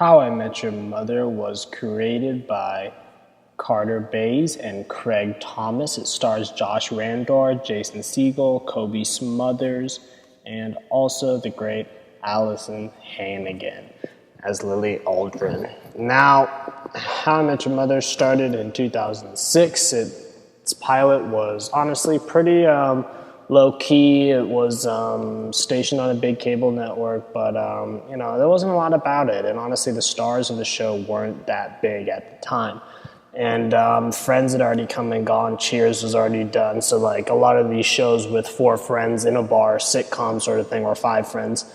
How I Met Your Mother was created by Carter Bays and Craig Thomas. It stars Josh Randor, Jason Segel, Kobe Smothers, and also the great Allison Hannigan as Lily Aldrin. Now, How I Met Your Mother started in 2006. Its pilot was honestly pretty low-key. It was stationed on a big cable network, but there wasn't a lot about it. And honestly, the stars of the show weren't that big at the time. And Friends had already come and gone. Cheers was already done. So like a lot of these shows with 4 friends in a bar, sitcom sort of thing, or 5 friends,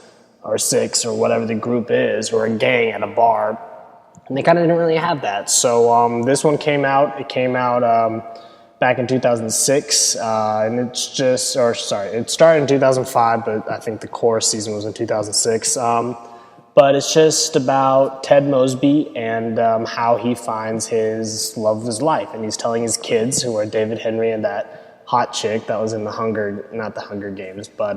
or 6, or whatever the group is, or a gang at a bar, and they kind of didn't really have that. So this one came out. It came out back in 2006, and it started in 2005, but I think the core season was in 2006. But it's just about Ted Mosby and how he finds his love of his life. And he's telling his kids, who are David Henry and that hot chick that was in not the Hunger Games, but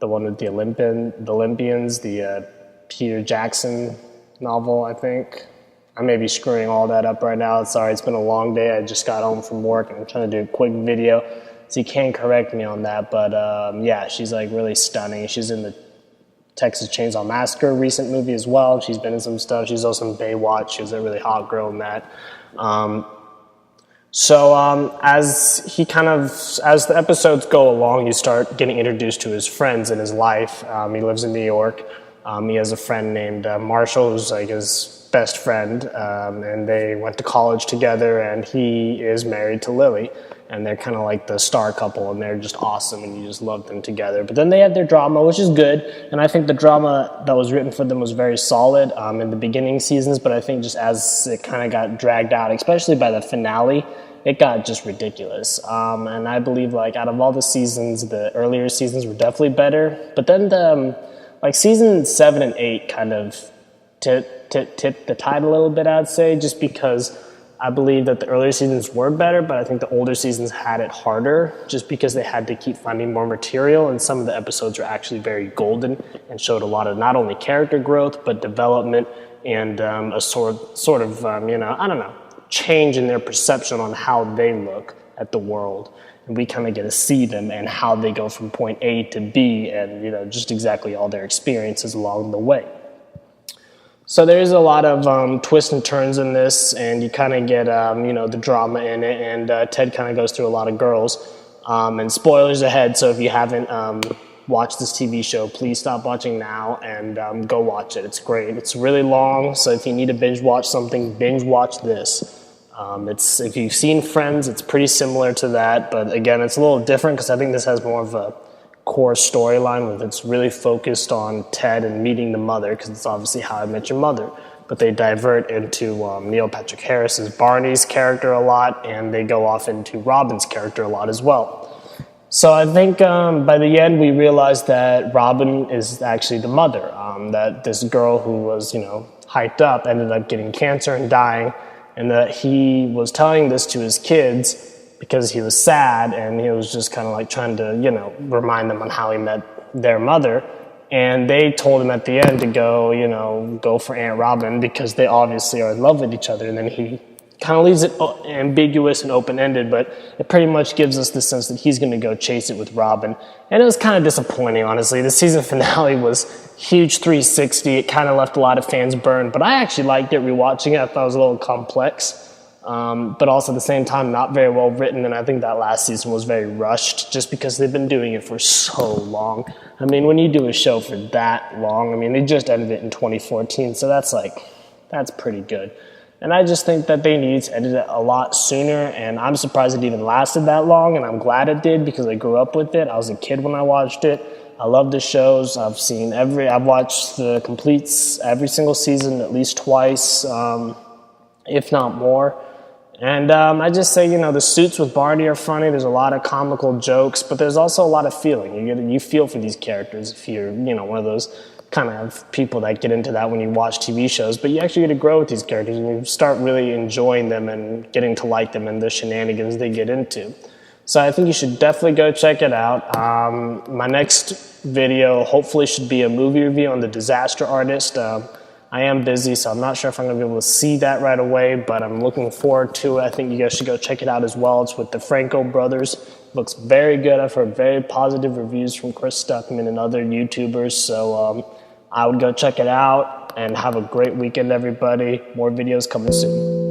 the one with the Olympians, the Peter Jackson novel, I think. I may be screwing all that up right now. Sorry, it's been a long day. I just got home from work and I'm trying to do a quick video, so you can't correct me on that. But yeah, she's like really stunning. She's in the Texas Chainsaw Massacre recent movie as well. She's been in some stuff. She's also in Baywatch. She was a really hot girl in that. As the episodes go along, you start getting introduced to his friends in his life. He lives in New York. He has a friend named Marshall, who's like his best friend, and they went to college together, and he is married to Lily, and they're kind of like the star couple, and they're just awesome, and you just love them together. But then they have their drama, which is good, and I think the drama that was written for them was very solid in the beginning seasons, but I think just as it kind of got dragged out, especially by the finale, it got just ridiculous. And I believe like out of all the seasons, the earlier seasons were definitely better, but then season 7 and 8 kind of tipped the tide a little bit, I'd say, just because I believe that the earlier seasons were better, but I think the older seasons had it harder just because they had to keep finding more material, and some of the episodes were actually very golden and showed a lot of not only character growth, but development and a sort of change in their perception on how they look at the world. And we kind of get to see them and how they go from point A to B and, just exactly all their experiences along the way. So there is a lot of twists and turns in this, and you kind of get, the drama in it, and Ted kind of goes through a lot of girls. And spoilers ahead, so if you haven't watched this TV show, please stop watching now and go watch it. It's great. It's really long, so if you need to binge watch something, binge watch this. If you've seen Friends, it's pretty similar to that, but again, it's a little different because I think this has more of a core storyline with it's really focused on Ted and meeting the mother, because it's obviously How I Met Your Mother, but they divert into Neil Patrick Harris's Barney's character a lot, and they go off into Robin's character a lot as well. So I think by the end we realized that Robin is actually the mother, that this girl who was hyped up ended up getting cancer and dying, and that he was telling this to his kids because he was sad, and he was just kind of like trying to, remind them on how he met their mother. And they told him at the end to go for Aunt Robin because they obviously are in love with each other. And then he kind of leaves it ambiguous and open-ended, but it pretty much gives us the sense that he's going to go chase it with Robin. And it was kind of disappointing, honestly. The season finale was huge 360. It kind of left a lot of fans burned, but I actually liked it rewatching it. I thought it was a little complex. But also at the same time, not very well written, and I think that last season was very rushed just because they've been doing it for so long. I mean, when you do a show for that long, they just ended it in 2014, so that's pretty good. And I just think that they needed to end it a lot sooner, and I'm surprised it even lasted that long, and I'm glad it did because I grew up with it. I was a kid when I watched it. I love the shows. I've watched the completes every single season at least twice, if not more. And I just say, the suits with Barney are funny. There's a lot of comical jokes, but there's also a lot of feeling. You feel for these characters if you're, one of those kind of people that get into that when you watch TV shows. But you actually get to grow with these characters, and you start really enjoying them and getting to like them and the shenanigans they get into. So I think you should definitely go check it out. My next video hopefully should be a movie review on The Disaster Artist. I am busy, so I'm not sure if I'm going to be able to see that right away, but I'm looking forward to it. I think you guys should go check it out as well. It's with the Franco brothers. Looks very good. I've heard very positive reviews from Chris Stuckman and other YouTubers, so I would go check it out, and have a great weekend, everybody. More videos coming soon.